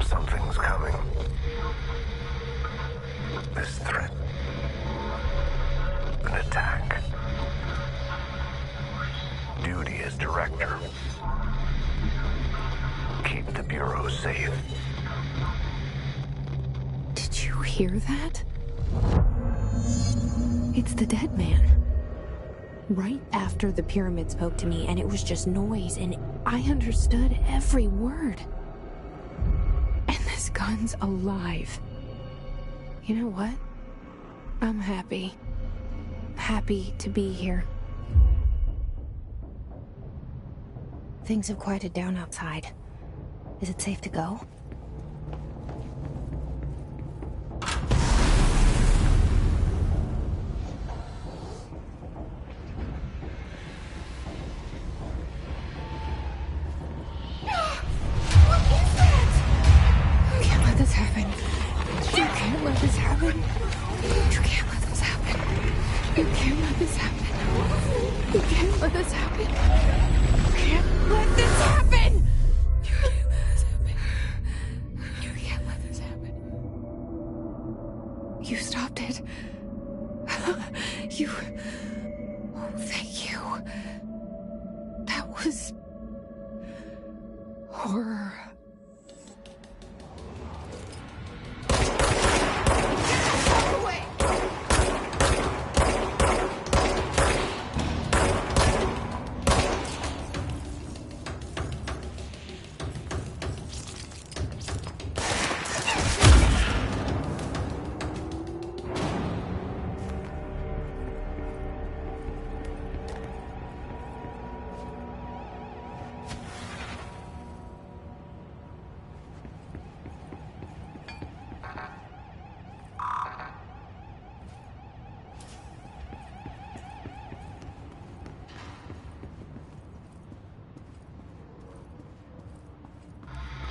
Something's coming. This threat. An attack. Duty as director. Keep the Bureau safe. Did you hear that? It's the dead man. Right after the pyramid spoke to me, and it was just noise, and I understood every word. And this gun's alive. You know what? I'm happy. Happy to be here. Things have quieted down outside. Is it safe to go? You stopped it. You... Oh, thank you. That was... horror.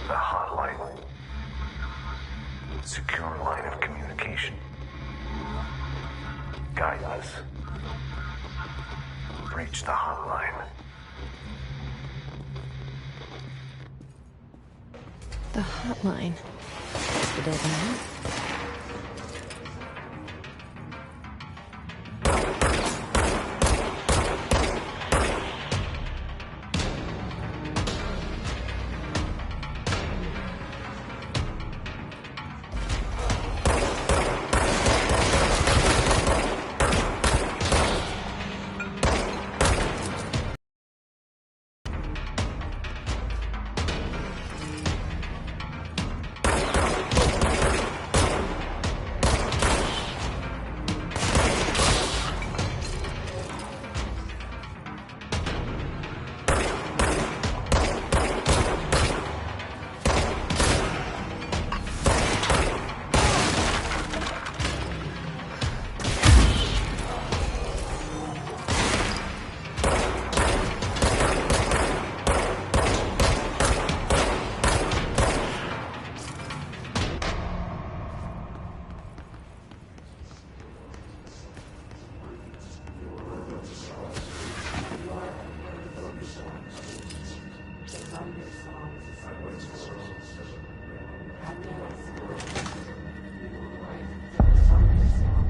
The hotline. Secure line of communication. Guide us. Reach the hotline. The hotline. The dead man?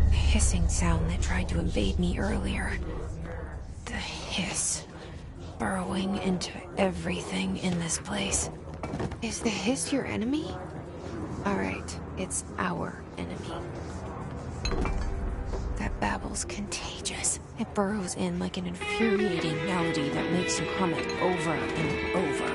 The hissing sound that tried to invade me earlier. The hiss. Burrowing into everything in this place. Is the hiss your enemy? Alright, it's our enemy. That babble's contagious. It burrows in like an infuriating melody that makes you hum it over and over.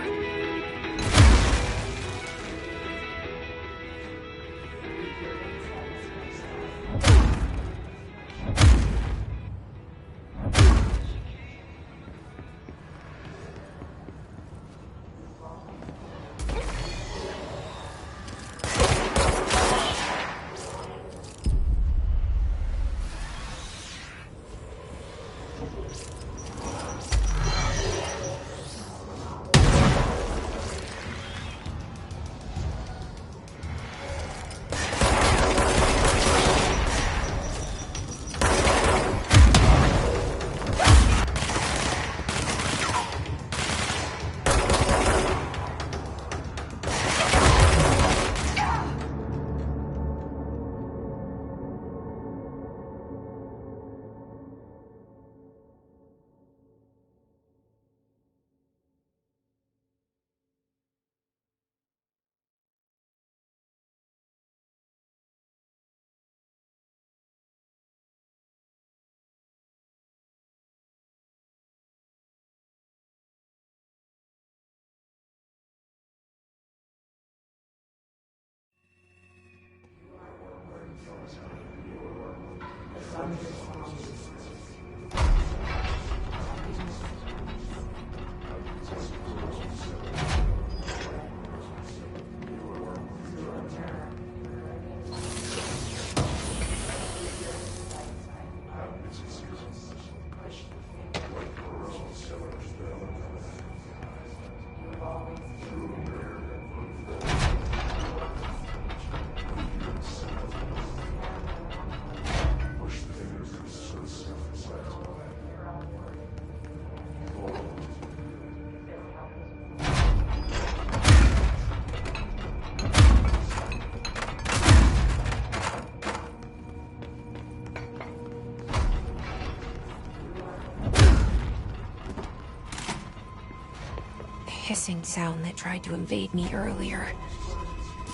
Hissing sound that tried to invade me earlier.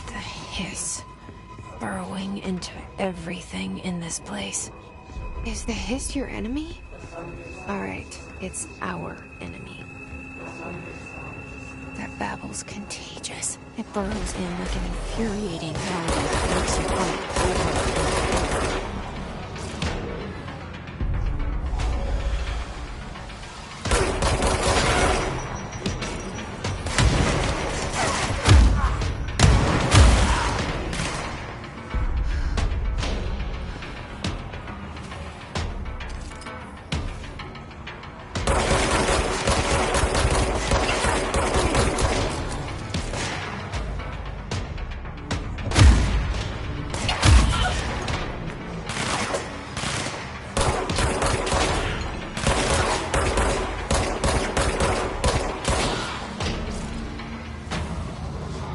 The hiss. Burrowing into everything in this place. Is the hiss your enemy? Alright, it's our enemy. That babble's contagious. It burrows in like an infuriating melody that makes you hum it over and over.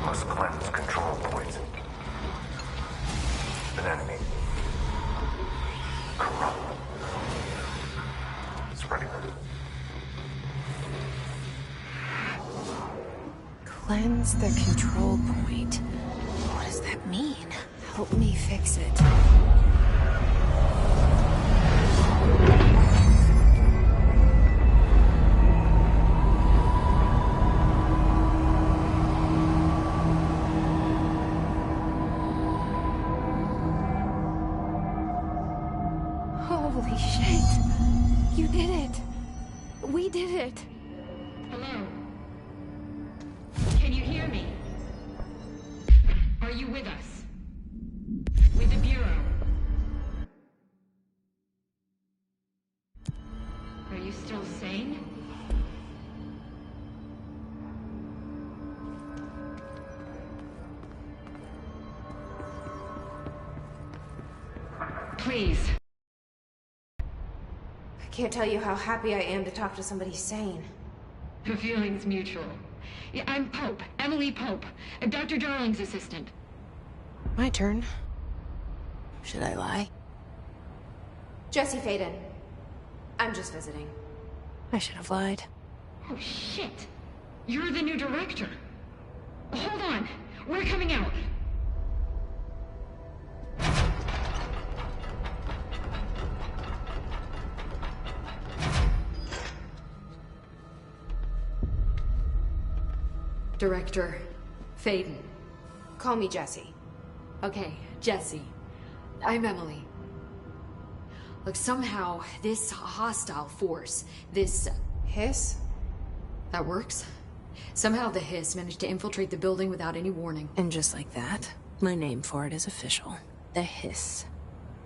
Must cleanse control points. An enemy. Corrupt. Spreading them. Cleanse the control point. What does that mean? Help me fix it. Holy shit. You did it. We did it. Hello? Can you hear me? Are you with us? With the Bureau? Are you still sane? Please. I can't tell you how happy I am to talk to somebody sane. The feeling's mutual. Yeah, I'm Pope. Emily Pope. Dr. Darling's assistant. My turn. Should I lie? Jesse Faden. I'm just visiting. I should have lied. Oh, shit. You're the new director. Hold on. We're coming out. Director Faden. Call me Jesse. Okay, Jesse. I'm Emily. Look, somehow this hostile force, this... Hiss? That works? Somehow the Hiss managed to infiltrate the building without any warning. And just like that, my name for it is official. The Hiss.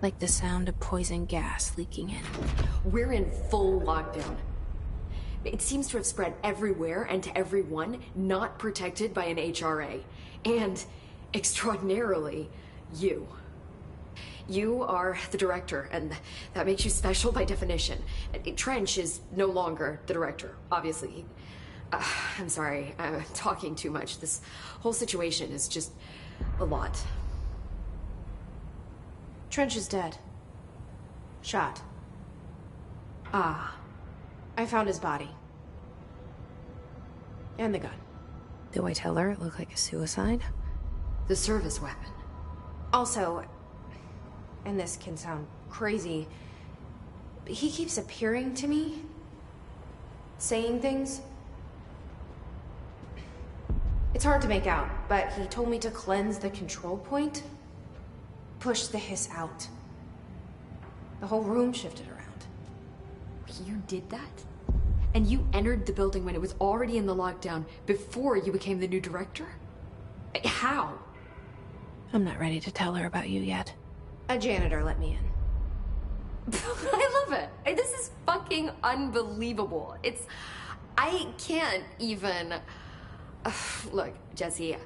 Like the sound of poison gas leaking in. We're in full lockdown. It seems to have spread everywhere and to everyone not protected by an HRA. And, extraordinarily, you. You are the director, and that makes you special by definition. Trench is no longer the director, obviously. I'm sorry, I'm talking too much. This whole situation is just a lot. Trench is dead. Shot. Ah. I found his body. And the gun. Do I tell her it looked like a suicide? The service weapon. Also, and this can sound crazy, but he keeps appearing to me. Saying things. It's hard to make out, but he told me to cleanse the control point. Push the Hiss out. The whole room shifted around. You did that? And you entered the building when it was already in the lockdown before you became the new director? How? I'm not ready to tell her about you yet. A janitor let me in. I love it. This is fucking unbelievable. I can't even... Look, Jesse,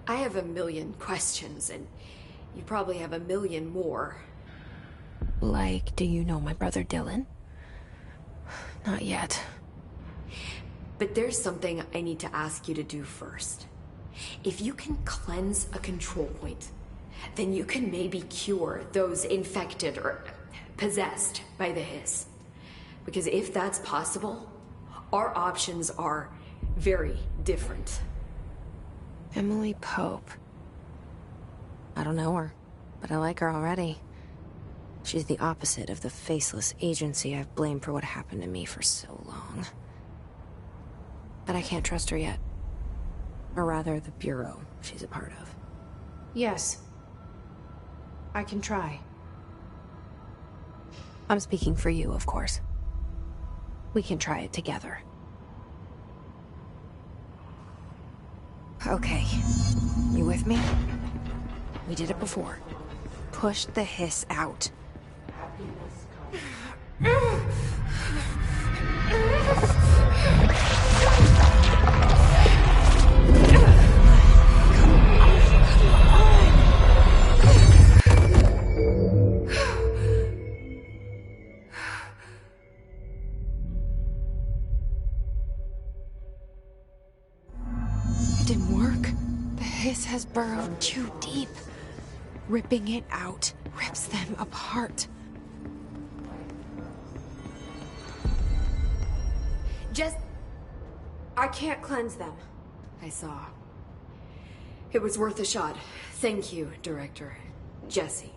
I have a million questions, and you probably have a million more. Like, do you know my brother Dylan? Not yet. But there's something I need to ask you to do first. If you can cleanse a control point, then you can maybe cure those infected or possessed by the Hiss. Because if that's possible, our options are very different. Emily Pope. I don't know her, but I like her already. She's the opposite of the faceless agency I've blamed for what happened to me for so long. But I can't trust her yet. Or rather, the Bureau she's a part of. Yes. I can try. I'm speaking for you, of course. We can try it together. Okay. You with me? We did it before. Push the Hiss out. It didn't work. The Hiss has burrowed too deep. Ripping it out rips them apart. I can't cleanse them. I saw. It was worth a shot. Thank you, Director. Jesse.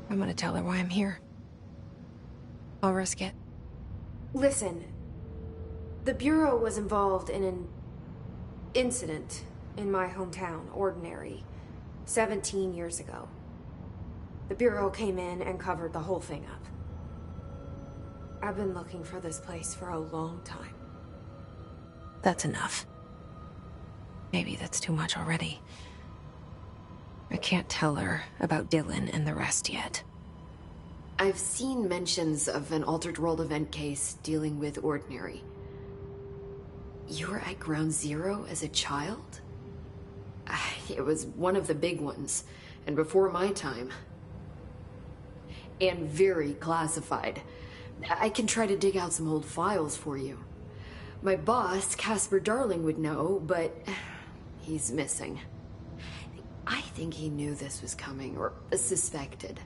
I'm gonna tell her why I'm here. I'll risk it. Listen. The Bureau was involved in an incident in my hometown, Ordinary, 17 years ago. The Bureau came in and covered the whole thing up. I've been looking for this place for a long time. That's enough. Maybe that's too much already. I can't tell her about Dylan and the rest yet. I've seen mentions of an Altered World event case dealing with Ordinary. You were at Ground Zero as a child? It was one of the big ones, and before my time. And very classified. I can try to dig out some old files for you. My boss, Casper Darling, would know, but he's missing. I think he knew this was coming, or suspected.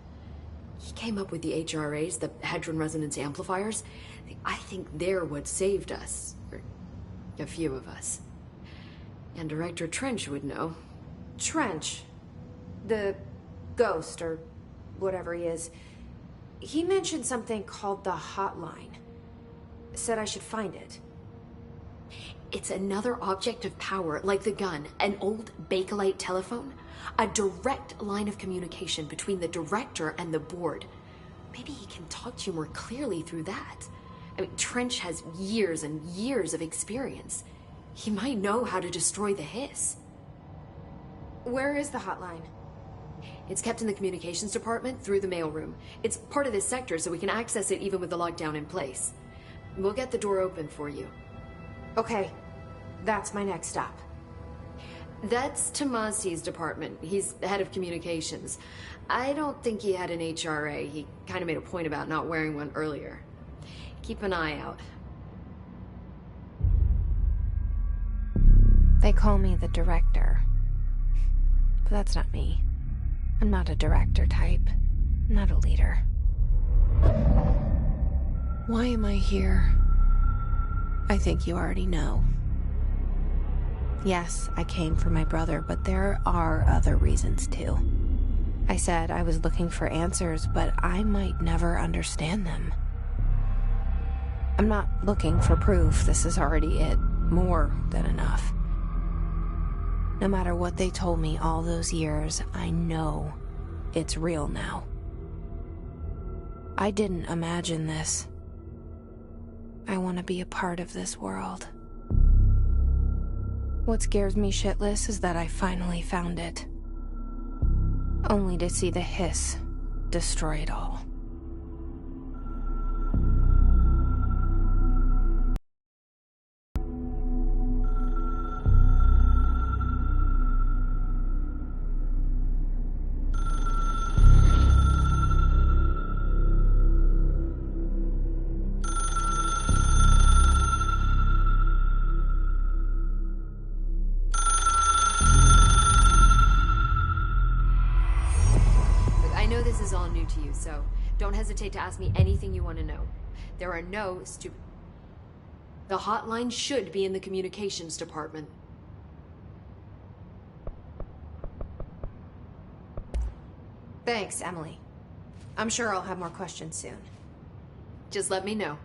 He came up with the HRAs, the Hadron Resonance Amplifiers. I think they're what saved us. Or a few of us. And Director Trench would know. Trench. The ghost, or whatever he is. He mentioned something called the Hotline. Said I should find it. It's another object of power, like the gun, an old Bakelite telephone. A direct line of communication between the director and the board. Maybe he can talk to you more clearly through that. I mean, Trench has years and years of experience. He might know how to destroy the Hiss. Where is the Hotline? It's kept in the communications department through the mailroom. It's part of this sector, so we can access it even with the lockdown in place. We'll get the door open for you. Okay, that's my next stop. That's Tomasi's department. He's the head of communications. I don't think he had an HRA. He kind of made a point about not wearing one earlier. Keep an eye out. They call me the director. But that's not me. I'm not a director type. I'm not a leader. Why am I here? I think you already know. Yes, I came for my brother, but there are other reasons too. I said I was looking for answers, but I might never understand them. I'm not looking for proof. This is already it. More than enough. No matter what they told me all those years, I know it's real now. I didn't imagine this. I want to be a part of this world. What scares me shitless is that I finally found it. Only to see the Hiss destroy it all. To you, so don't hesitate to ask me anything you want to know. There are no stupid... The hotline should be in the communications department. Thanks, Emily. I'm sure I'll have more questions soon. Just let me know.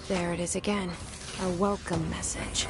There it is again. A welcome message.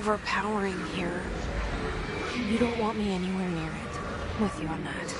overpowering here. You don't want me anywhere near it. I'm with you on that.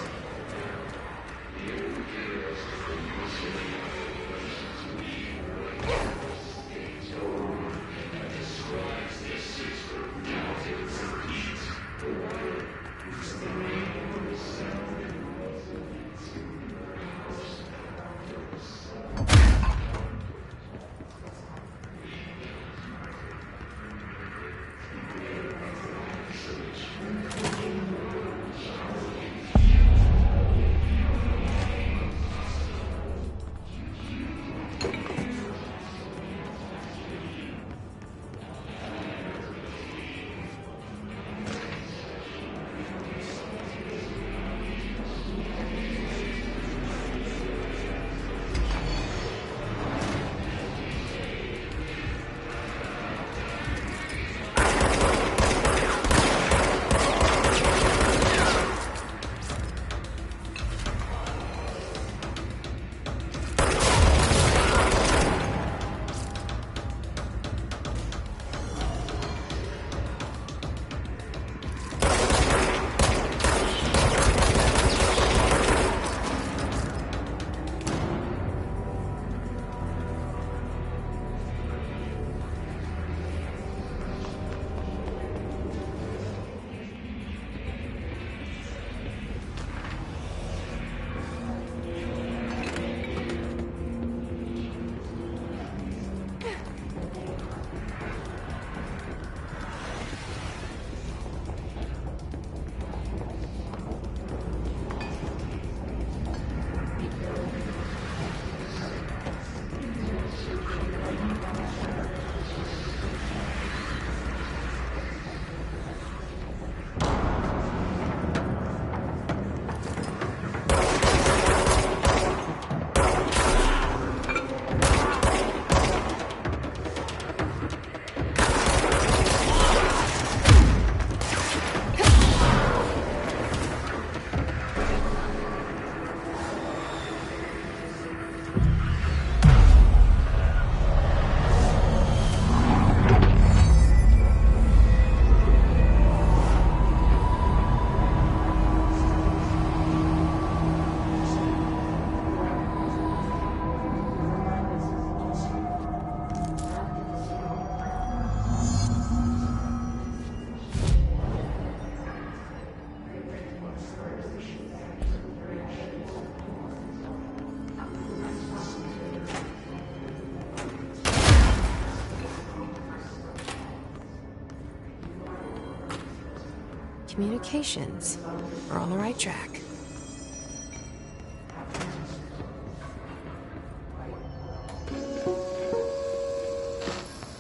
Communications. We're on the right track.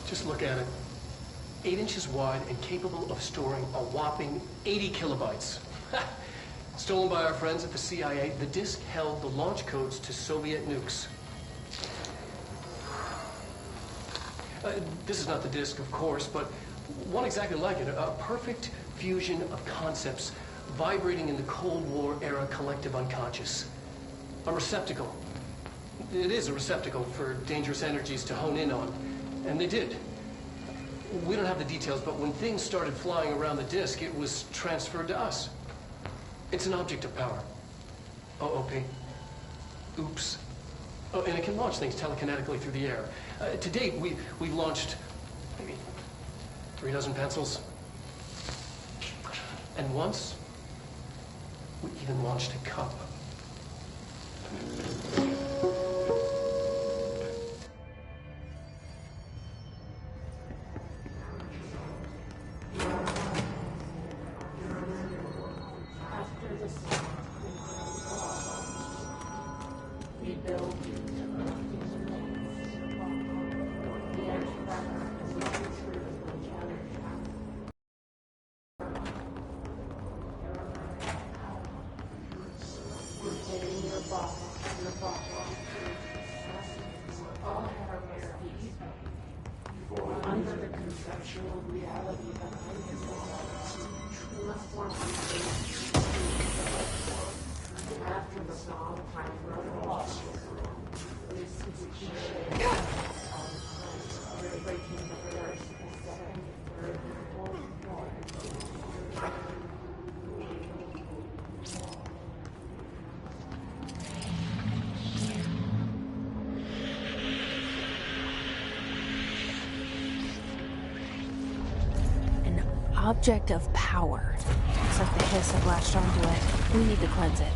Just look at it. 8 inches wide and capable of storing a whopping 80 kilobytes. Stolen by our friends at the CIA, the disk held the launch codes to Soviet nukes. This is not the disk, of course, but one exactly like it. A perfect fusion of concepts vibrating in the Cold War era collective unconscious. A receptacle. It is a receptacle for dangerous energies to hone in on. And they did. We don't have the details, but when things started flying around the disk, it was transferred to us. It's an object of power. OOP. Oops. Oh, and it can launch things telekinetically through the air. To date, we've launched maybe 3 dozen pencils. And once, we even launched a cup. object of power. Looks like the hiss have latched onto it. We need to cleanse it.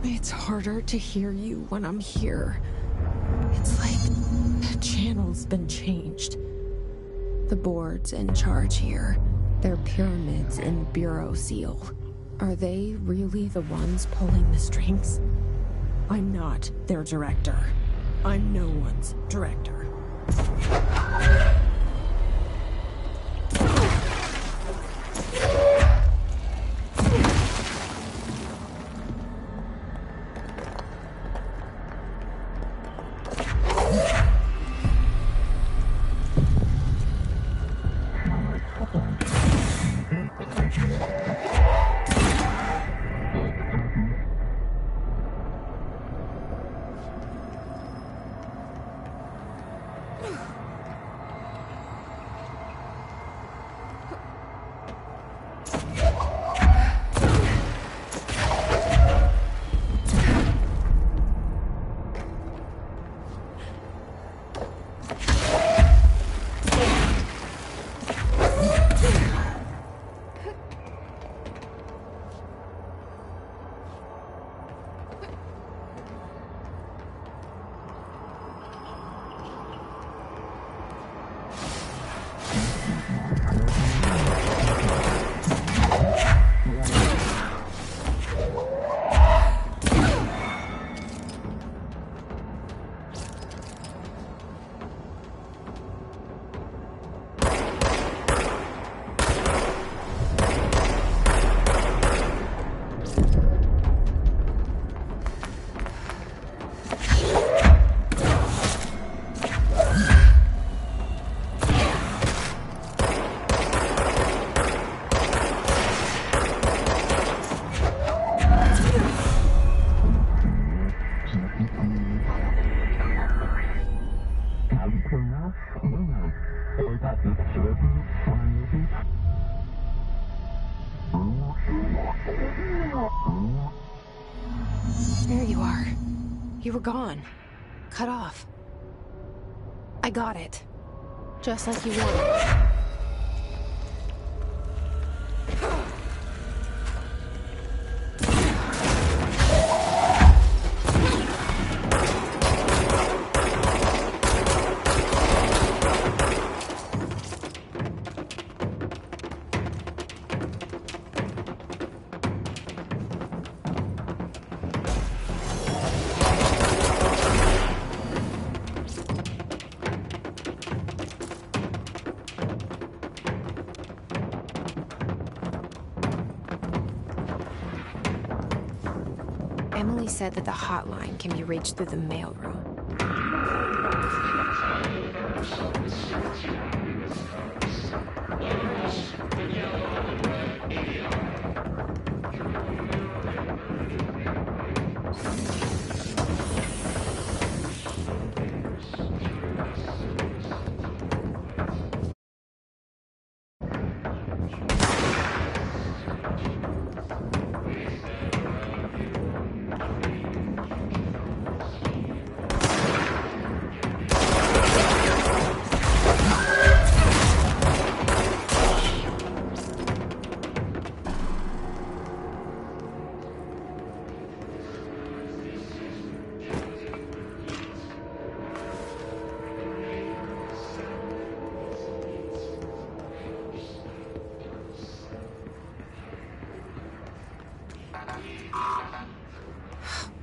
It's harder to hear you when I'm here. It's like the channel's been changed. The board's in charge here. They're pyramids in Bureau seal. Are they really the ones pulling the strings? I'm not their director. I'm no one's director. There you are. You were gone. Cut off. I got it. Just like you wanted. Emily said that the hotline can be reached through the mailroom.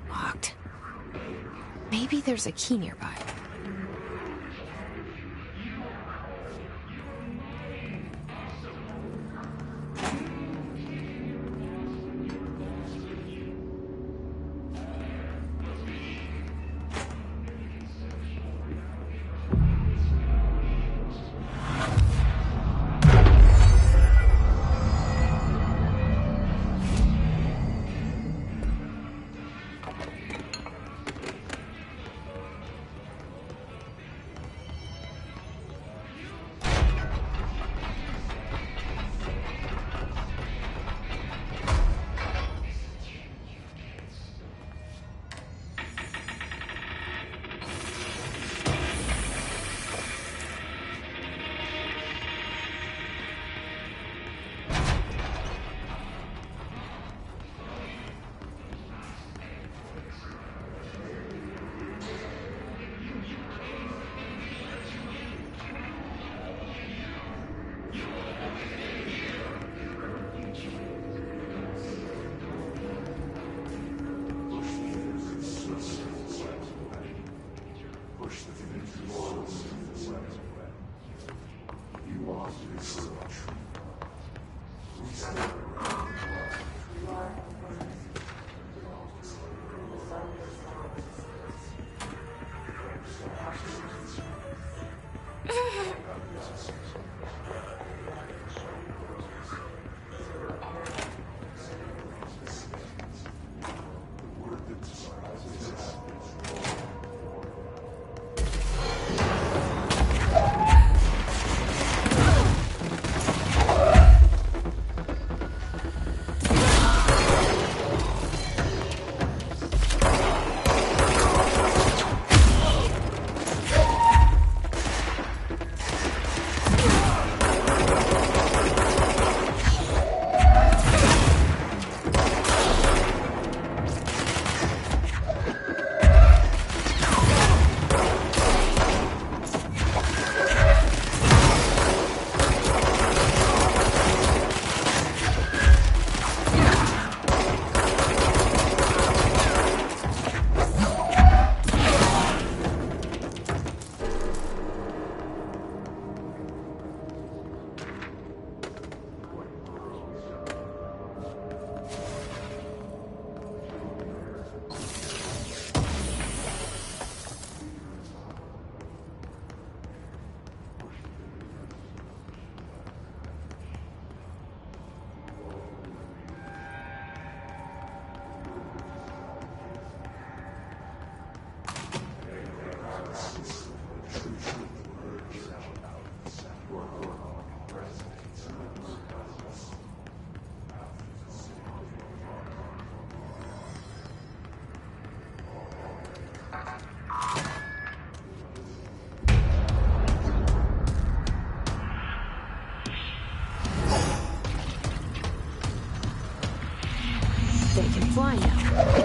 Locked. Maybe there's a key nearby. They can fly now.